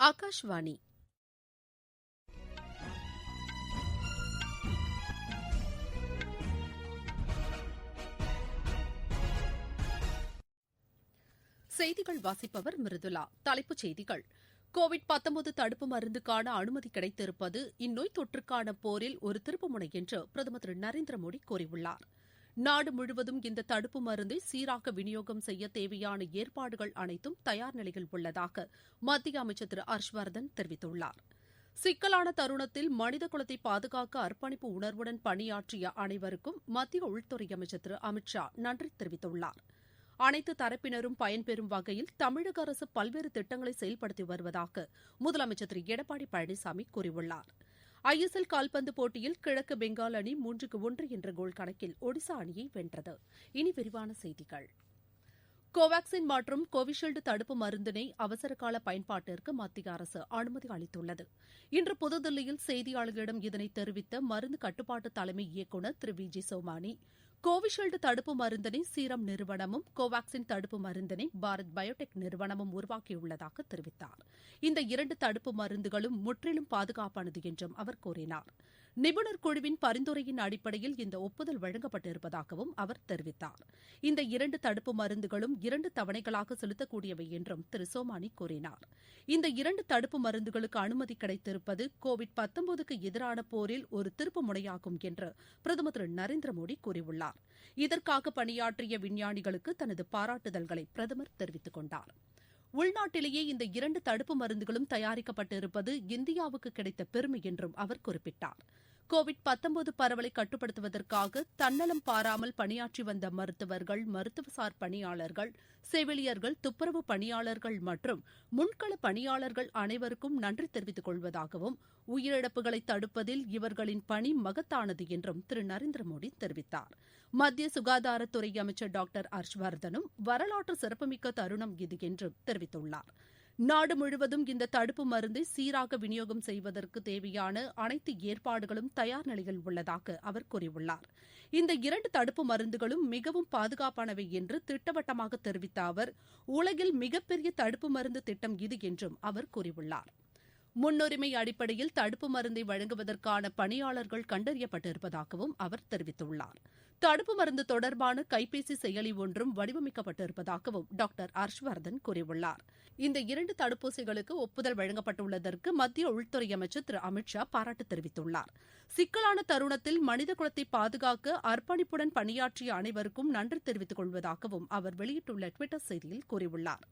ஆகாஷ்வாணி. செய்திகள் வாசிப்பவர் மிருதுலா. தலைப்புச் செய்திகள்: கோவிட்-19 தடுப்பு மருந்துக்கான அனுமதி கிடைத்திருப்பது இந்நோய் தொற்றுக்கான போரில் ஒரு திருப்புமுனை என்று பிரதமர் திரு நரேந்திர மோடி கூறியுள்ளார். நாடு முழுவதும் இந்த தடுப்பு மருந்தை சீராக விநியோகம் செய்ய தேவையான ஏற்பாடுகள் அனைத்தும் தயார் நிலையில் உள்ளதாக மத்திய அமைச்சர் திரு ஹர்ஷ்வர்தன் தெரிவித்துள்ளார். சிக்கலான தருணத்தில் மனித குலத்தை பாதுகாக்க அர்ப்பணிப்பு உணர்வுடன் பணியாற்றிய அனைவருக்கும் மத்திய உள்துறை அமைச்சர் திரு அமித் ஷா நன்றி தெரிவித்துள்ளார். அனைத்து தரப்பினரும் பயன்பெறும் வகையில் தமிழக அரசு பல்வேறு திட்டங்களை செயல்படுத்தி வருவதாக முதலமைச்சர் திரு எடப்பாடி பழனிசாமி கூறியுள்ளார். ISL கால்பந்து போட்டியில் கிழக்கு பெங்கால் அணி 3-1 என்ற கோல் கணக்கில் ஒடிசா அணியை வென்றது. இனி விரிவான செய்திகள். கோவாக்சின் மற்றும் கோவிஷீல்டு தடுப்பு மருந்தினை அவசரகால பயன்பாட்டிற்கு மத்திய அரசு அனுமதி அளித்துள்ளது. இன்று புதுதில்லியில் செய்தியாளர்களிடம் இதனை தெரிவித்த மருந்து கட்டுப்பாட்டு தலைமை இயக்குநர் திரு வி ஜி சோமானி, கோவிஷீல்டு தடுப்பு மருந்தினை சீரம் நிறுவனமும் கோவாக்சின் தடுப்பு மருந்தினை பாரத் பயோடெக் நிறுவனமும் உருவாக்கியுள்ளதாக தெரிவித்தார். இந்த 2 தடுப்பு மருந்துகளும் முற்றிலும் பாதுகாப்பானது என்றும் அவர் கூறினார். நிபுணர் குழுவின் பரிந்துரையின் அடிப்படையில் இந்த ஒப்புதல் வழங்கப்பட்டிருப்பதாகவும் அவர் தெரிவித்தார். இந்த 2 தடுப்பு மருந்துகளும் 2 தவணைகளாக செலுத்தக்கூடியவை என்றும் திரு சோமானி கூறினார். இந்த 2 தடுப்பு மருந்துகளுக்கு அனுமதி கிடைத்திருப்பது கோவிட்-19க்கு எதிரான போரில் ஒரு திருப்பு முனையாகும் என்று பிரதமர் திரு நரேந்திர மோடி கூறியுள்ளார். இதற்காக பணியாற்றிய விஞ்ஞானிகளுக்கு தனது பாராட்டுதல்களை பிரதமர் தெரிவித்துக் கொண்டார். உள்நாட்டிலேயே இந்த 2 தடுப்பு மருந்துகளும் தயாரிக்கப்பட்டிருப்பது இந்தியாவுக்கு கிடைத்த பெருமை என்றும் அவர் குறிப்பிட்டார். கோவிட்-19 பரவலை கட்டுப்படுத்துவதற்காக தன்னலம் பாராமல் பணியாற்றி வந்த மருத்துவர்கள், மருத்துவசார் பணியாளர்கள், செவிலியர்கள், துப்புரவு பணியாளர்கள் மற்றும் முன்கள பணியாளர்கள் அனைவருக்கும் நன்றி தெரிவித்துக் கொள்வதாகவும், உயிரிழப்புகளை தடுப்பதில் இவர்களின் பணி மகத்தானது என்றும் திரு நரேந்திர மோடி தெரிவித்தார். மத்திய சுகாதாரத்துறை அமைச்சர் டாக்டர் ஹர்ஷ்வர்தனும் வரலாற்று சிறப்புமிக்க தருணம் இது என்று தெரிவித்துள்ளார். நாடு முழுவதும் இந்த தடுப்பு மருந்தை சீராக விநியோகம் செய்வதற்கு தேவையான அனைத்து ஏற்பாடுகளும் தயார் நிலையில் உள்ளதாக அவர் கூறியுள்ளார். இந்த 2 தடுப்பு மருந்துகளும் மிகவும் பாதுகாப்பானவை என்று திட்டவட்டமாக தெரிவித்த அவர், உலகில் மிகப்பெரிய தடுப்பு மருந்து திட்டம் இது என்றும் அவர் கூறியுள்ளார். முன்னுரிமை அடிப்படையில் தடுப்பு மருந்தை வழங்குவதற்கான பணியாளர்கள் கண்டறியப்பட்டிருப்பதாகவும் அவர் தெரிவித்துள்ளார். தடுப்பு மருந்து தொடர்பான கைபேசி செயலி ஒன்றும் வடிவமைக்கப்பட்டிருப்பதாகவும் டாக்டர் ஹர்ஷ்வர்தன் கூறியுள்ளார். இந்த 2 தடுப்பூசிகளுக்கு ஒப்புதல் வழங்கப்பட்டுள்ளதற்கு மத்திய உள்துறை அமைச்சர் திரு அமித் ஷா பாராட்டு தெரிவித்துள்ளார். சிக்கலான தருணத்தில் மனித குலத்தை பாதுகாக்க அர்ப்பணிப்புடன் பணியாற்றிய அனைவருக்கும் நன்றி தெரிவித்துக் கொள்வதாகவும் அவர் வெளியிட்டுள்ள டுவிட்டர் செய்தியில் கூறியுள்ளார்.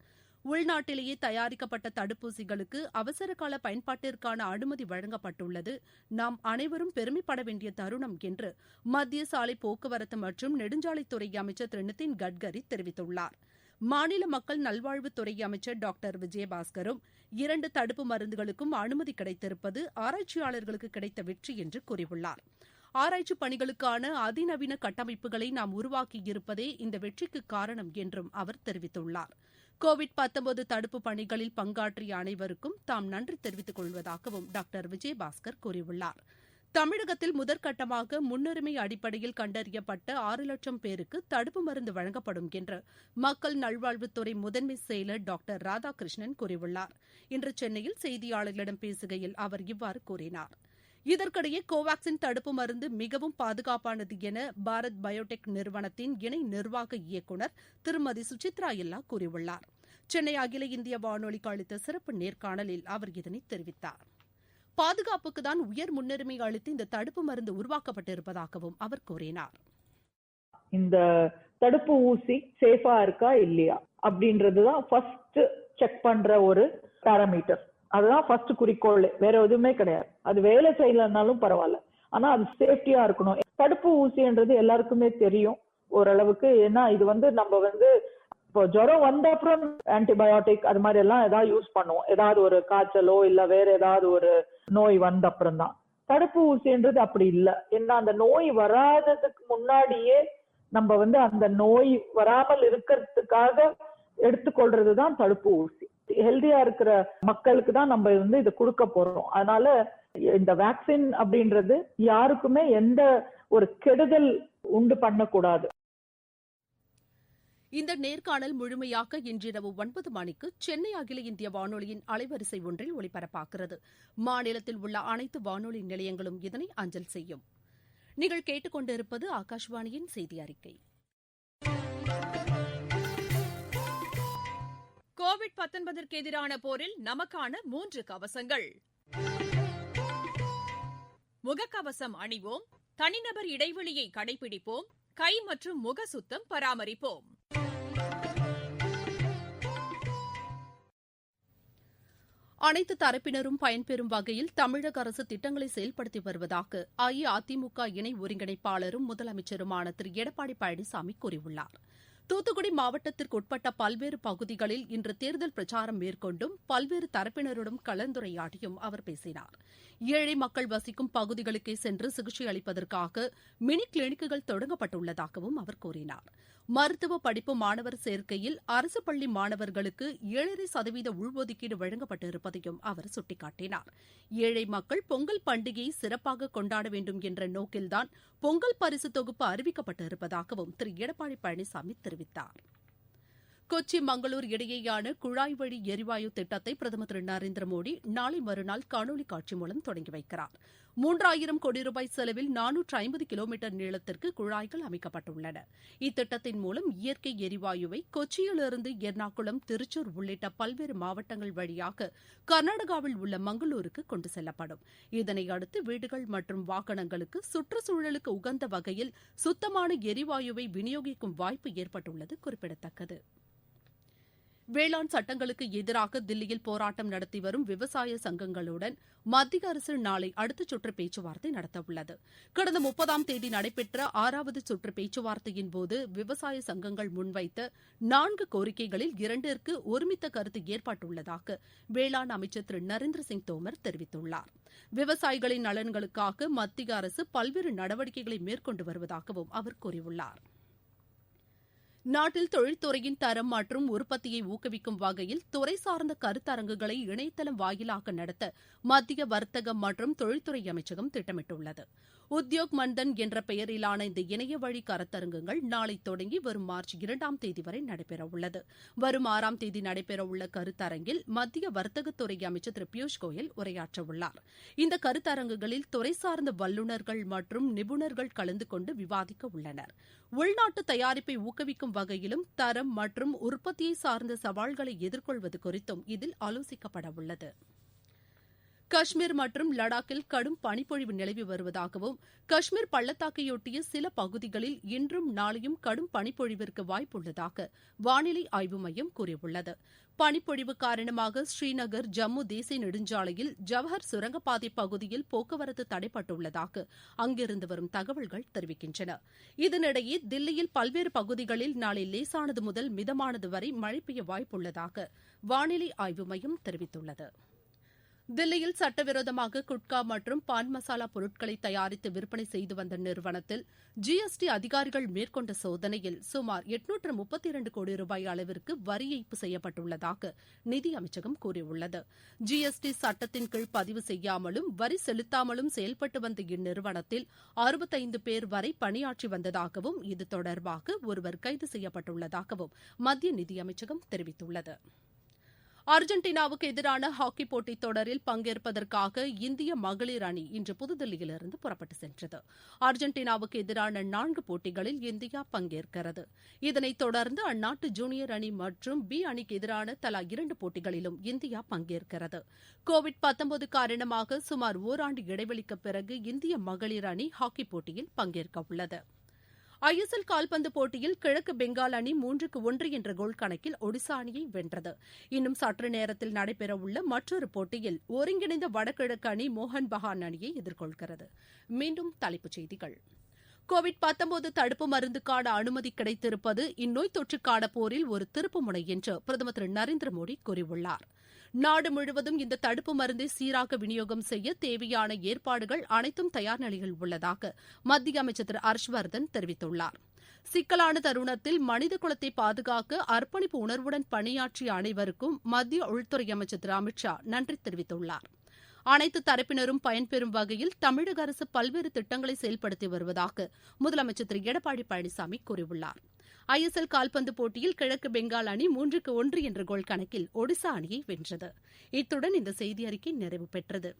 உள்நாட்டிலேயே தயாரிக்கப்பட்ட தடுப்பூசிகளுக்கு அவசரகால பயன்பாட்டிற்கான அனுமதி வழங்கப்பட்டுள்ளது நாம் அனைவரும் பெருமைப்பட வேண்டிய தருணம் என்று மத்திய சாலை போக்குவரத்து மற்றும் நெடுஞ்சாலைத்துறை அமைச்சர் திரு நிதின் கட்கரி தெரிவித்துள்ளார். மாநில மக்கள் நல்வாழ்வுத்துறை அமைச்சர் டாக்டர் விஜயபாஸ்கரும் 2 தடுப்பு மருந்துகளுக்கும் அனுமதி கிடைத்திருப்பது ஆராய்ச்சியாளர்களுக்கு கிடைத்த வெற்றி என்று கூறியுள்ளார். ஆராய்ச்சி பணிகளுக்கான அதிநவீன கட்டமைப்புகளை நாம் உருவாக்கியிருப்பதே இந்த வெற்றிக்கு காரணம் என்றும் அவர் தெரிவித்துள்ளார். கோவிட்-19 தடுப்பு பணிகளில் பங்காற்றிய அனைவருக்கும் தாம் நன்றி தெரிவித்துக் கொள்வதாகவும் டாக்டர் விஜயபாஸ்கர் கூறியுள்ளார். தமிழகத்தில் முதற்கட்டமாக முன்னுரிமை அடிப்படையில் கண்டறியப்பட்ட 6 லட்சம் பேருக்கு தடுப்பு மருந்து வழங்கப்படும் என்று மக்கள் நல்வாழ்வுத்துறை முதன்மை செயலர் டாக்டர் ராதாகிருஷ்ணன் கூறியுள்ளார். இன்று சென்னையில் செய்தியாளர்களிடம் பேசுகையில் அவர் இவ்வாறு கூறினார். இதற்கிடையே கோவாக்சின் தடுப்பு மருந்து மிகவும் பாதுகாப்பானது என பாரத் பயோடெக் நிறுவனத்தின் இணை நிர்வாக இயக்குநர் திருமதி சுசித்ரா எல்லா கூறியுள்ளார். சென்னை அகில இந்திய வானொலிக்கு அளித்த சிறப்பு நேர்காணலில் அவர் இதனை தெரிவித்தார். பாதுகாப்புக்குதான் உயர் முன்னுரிமை அளித்து இந்த தடுப்பு மருந்து உருவாக்கப்பட்டிருப்பதாகவும் அவர் கூறினார். இந்த தடுப்பு ஊசி சேஃபா இருக்கா இல்லையா அப்படின்றதுதான் ஃபர்ஸ்ட் செக் பண்ற ஒரு பாராமீட்டர். அதுதான் ஃபர்ஸ்ட் குறிக்கோள், வேற எதுவுமே கிடையாது. அது வேலை செய்யலனாலும் பரவாயில்ல, ஆனா அது சேஃப்டியா இருக்கணும். தடுப்பு ஊசின்றது எல்லாருக்குமே தெரியும் ஓரளவுக்கு. ஏன்னா இது நம்ம இப்போ ஜுரம் வந்த அப்புறம் ஆன்டிபயோட்டிக் அது மாதிரி எல்லாம் ஏதாவது யூஸ் பண்ணுவோம், ஏதாவது ஒரு காய்ச்சலோ இல்ல வேற ஏதாவது ஒரு நோய் வந்த அப்புறம் தான். தடுப்பு ஊசின்றது அப்படி இல்லை. ஏன்னா அந்த நோய் வராததுக்கு முன்னாடியே நம்ம அந்த நோய் வராமல் இருக்கிறதுக்காக எடுத்துக்கொள்றதுதான் தடுப்பு ஊசி. ஹெல்தியா இருக்கிற மக்களுக்கு தான் நம்ம இதை கொடுக்க போறோம். அதனால இந்த வேக்சின் அப்படின்றது யாருக்குமே எந்த ஒரு கெடுதல் உண்டு பண்ணக்கூடாது. இந்த நேர்காணல் முழுமையாக இன்றிரவு 9 மணிக்கு சென்னை அகில இந்திய வானொலியின் அலைவரிசை ஒன்றில் ஒலிபரப்பாகிறது. மாநிலத்தில் உள்ள அனைத்து வானொலி நிலையங்களும் இதனை அஞ்சல் செய்யும். நீங்கள் கேட்டுக்கொண்டிருப்பது ஆகாஷவாணியின் செய்தி அறிக்கை. கோவிட்-19 எதிரான போரில் நமக்கான 3 கவசங்கள். முகக்கவசம் அணிவோம், தனிநபர் இடைவெளியை கடைபிடிப்போம், கை மற்றும் முக சுத்தம் பராமரிப்போம். அனைத்து தரப்பினரும் பயன்பெறும் வகையில் தமிழக அரசு திட்டங்களை செயல்படுத்தி வருவதாக அஇஅதிமுக இணை ஒருங்கிணைப்பாளரும் முதலமைச்சருமான திரு எடப்பாடி பழனிசாமி கூறியுள்ளார். தூத்துக்குடி மாவட்டத்திற்குட்பட்ட பல்வேறு பகுதிகளில் இன்று தேர்தல் பிரச்சாரம் மேற்கொண்டும் பல்வேறு தரப்பினருடன் கலந்துரையாடியும் அவர் பேசினார். ஏழை மக்கள் வசிக்கும் பகுதிகளுக்கே சென்று சிகிச்சை அளிப்பதற்காக மினி கிளினிக்குகள் தொடங்கப்பட்டுள்ளதாகவும் அவர் கூறினார். மருத்துவ படிப்பு மாணவர் சேர்க்கையில் அரசு பள்ளி மாணவர்களுக்கு 7.5% உள்ஒதுக்கீடு வழங்கப்பட்டிருப்பதையும் அவர் சுட்டிக்காட்டினார். ஏழை மக்கள் பொங்கல் பண்டிகையை சிறப்பாக கொண்டாட வேண்டும் என்ற நோக்கில்தான் பொங்கல் பரிசு தொகுப்பு அறிவிக்கப்பட்டிருப்பதாகவும் திரு எடப்பாடி பழனிசாமி தெரிவித்தார். கொச்சி மங்களூர் இடையேயான குழாய் வழி எரிவாயு திட்டத்தை பிரதமர் திரு நரேந்திர மோடி நாளை மறுநாள் காணொலி காட்சி மூலம் தொடங்கி வைக்கிறார். 3000 கோடி ரூபாய் செலவில் 450 கிலோமீட்டர் நீளத்திற்கு குழாய்கள் அமைக்கப்பட்டுள்ளன. இத்திட்டத்தின் மூலம் இயற்கை எரிவாயுவை கொச்சியிலிருந்து எர்ணாகுளம், திருச்சூர் உள்ளிட்ட பல்வேறு மாவட்டங்கள் வழியாக கர்நாடகாவில் உள்ள மங்களூருக்கு கொண்டு செல்லப்படும். இதனையடுத்து வீடுகள் மற்றும் வாகனங்களுக்கு சுற்றுச்சூழலுக்கு உகந்த வகையில் சுத்தமான எரிவாயுவை விநியோகிக்கும் வாய்ப்பு ஏற்பட்டுள்ளது குறிப்பிடத்தக்கது. வேளாண் சட்டங்களுக்கு எதிராக தில்லியில் போராட்டம் நடத்தி வரும் விவசாய சங்கங்களுடன் மத்திய அரசு நாளை அடுத்த சுற்று பேச்சுவார்த்தை நடத்தவுள்ளது. கடந்த 30ஆம் தேதி நடைபெற்ற 6வது சுற்று பேச்சுவார்த்தையின்போது விவசாய சங்கங்கள் முன்வைத்த 4 கோரிக்கைகளில் 2ற்கு ஒருமித்த கருத்து ஏற்பட்டுள்ளதாக வேளாண் அமைச்சர் திரு நரேந்திர சிங் தோமர் தெரிவித்துள்ளார். விவசாயிகளின் நலன்களுக்காக மத்திய அரசு பல்வேறு நடவடிக்கைகளை மேற்கொண்டு வருவதாகவும் அவர் கூறியுள்ளார். நாட்டில் தொழில்துறையின் தரம் மற்றும் உற்பத்தியை ஊக்குவிக்கும் வகையில் துறை சார்ந்த கருத்தரங்குகளை இணையதளம் வாயிலாக நடத்த மத்திய வர்த்தக மற்றும் தொழில்துறை அமைச்சகம் திட்டமிட்டுள்ளது. உத்யோக் மன்தன் என்ற பெயரிலான இந்த இணைய வழி கருத்தரங்குகள் நாளை தொடங்கி வரும் மார்ச் 2ஆம் தேதி வரை நடைபெறவுள்ளது. வரும் 6ஆம் தேதி நடைபெறவுள்ள கருத்தரங்கில் மத்திய வர்த்தகத்துறை அமைச்சர் திரு பியூஷ் கோயல் உரையாற்றவுள்ளார். இந்த கருத்தரங்குகளில் துறை சார்ந்த வல்லுநர்கள் மற்றும் நிபுணர்கள் கலந்து கொண்டு விவாதிக்க உள்ளனர். உள்நாட்டு தயாரிப்பை ஊக்குவிக்கும் வகையிலும் தரம் மற்றும் உற்பத்தியை சார்ந்த சவால்களை எதிர்கொள்வது குறித்தும் இதில் ஆலோசிக்கப்பட உள்ளது. காஷ்மீர் மற்றும் லடாக்கில் கடும் பனிப்பொழிவு நிலவி வருவதாகவும் காஷ்மீர் பள்ளத்தாக்கையொட்டிய சில பகுதிகளில் இன்றும் நாளையும் கடும் பனிப்பொழிவிற்கு வாய்ப்புள்ளதாக வானிலை ஆய்வு மையம் கூறியுள்ளது. பனிப்பொழிவு காரணமாக ஸ்ரீநகர் ஜம்மு தேசிய நெடுஞ்சாலையில் ஜவஹர் சுரங்கப்பாதை பகுதியில் போக்குவரத்து தடைப்பட்டுள்ளதாக அங்கிருந்து வரும் தகவல்கள் தெரிவிக்கின்றன. இதனிடையே தில்லியில் பல்வேறு பகுதிகளில் நாளை லேசானது முதல் மிதமானது வரை மழை பெய்ய வாய்ப்புள்ளதாக வானிலை ஆய்வு மையம் தெரிவித்துள்ளது. தில்லியில் சட்டவிரோதமாக குட்கா மற்றும் பான் மசாலா பொருட்களை தயாரித்து விற்பனை செய்து வந்த நிறுவனத்தில் ஜிஎஸ்டி அதிகாரிகள் மேற்கொண்ட சோதனையில் சுமார் 832 கோடி ரூபாய் அளவிற்கு வரி ஏய்ப்பு செய்யப்பட்டுள்ளதாக நிதி அமைச்சகம் கூறியுள்ளது. ஜிஎஸ்டி சட்டத்தின் கீழ் பதிவு செய்யாமலும் வரி செலுத்தாமலும் செயல்பட்டு வந்த இந்நிறுவனத்தில் 65 பேர் வரை பணியாற்றி வந்ததாகவும் இது தொடர்பாக ஒருவர் கைது செய்யப்பட்டுள்ளதாகவும் மத்திய நிதியமைச்சகம் தெரிவித்துள்ளது. அர்ஜென்டினாவுக்கு எதிரான ஹாக்கி போட்டித் தொடரில் பங்கேற்பதற்காக இந்திய மகளிர் அணி இன்று புதுதில்லியிலிருந்து புறப்பட்டு சென்றது. அர்ஜென்டினாவுக்கு எதிரான 4 போட்டிகளில் இந்தியா பங்கேற்கிறது. இதனைத் தொடர்ந்து அந்நாட்டு ஜூனியர் அணி மற்றும் பி அணிக்கு எதிரான தலா 2 போட்டிகளிலும் இந்தியா பங்கேற்கிறது. கோவிட்-19 காரணமாக சுமார் ஓராண்டு இடைவெளிக்கு பிறகு இந்திய மகளிர் அணி ஹாக்கி போட்டியில் பங்கேற்க உள்ளது. ஐஎஸ்எல் கால்பந்து போட்டியில் கிழக்கு பெங்கால் அணி 3-1 என்ற கோல் கணக்கில் ஒடிசா அணியை வென்றது. இன்னும் சற்று நேரத்தில் நடைபெறவுள்ள மற்றொரு போட்டியில் ஒருங்கிணைந்த வடகிழக்கு அணி மோகன் பகான் அணியை எதிர்கொள்கிறது. மீண்டும் தலைப்புச் செய்திகள். கோவிட்-19 தடுப்பு மருந்துக்கான அனுமதி கிடைத்திருப்பது இந்நோய் தொற்றுக்கான போரில் ஒரு திருப்புமுனை என்று பிரதமர் திரு நரேந்திர மோடி கூறியுள்ளார். நாடு முழுவதும் இந்த தடுப்பு மருந்தை சீராக விநியோகம் செய்ய தேவையான ஏற்பாடுகள் அனைத்தும் தயார் நிலையில் உள்ளதாக மத்திய அமைச்சர் திரு ஹர்ஷ்வர்தன் தெரிவித்துள்ளார். சிக்கலான தருணத்தில் மனித குலத்தை பாதுகாக்க அர்ப்பணிப்பு உணர்வுடன் பணியாற்றிய அனைவருக்கும் மத்திய உள்துறை அமைச்சர் திரு அமித் ஷா நன்றி தெரிவித்துள்ளார். அனைத்து தரப்பினரும் பயன்பெறும் வகையில் தமிழக அரசு பல்வேறு திட்டங்களை செயல்படுத்தி வருவதாக முதலமைச்சர் திரு எடப்பாடி பழனிசாமி கூறியுள்ளார். ISL கால்பந்து போட்டியில் கிழக்கு பெங்கால் அணி 3-1 என்ற கோல் கணக்கில் ஒடிசா அணியை வென்றது. இத்துடன் இந்த செய்தி அறிக்கை நிறைவு பெற்றது.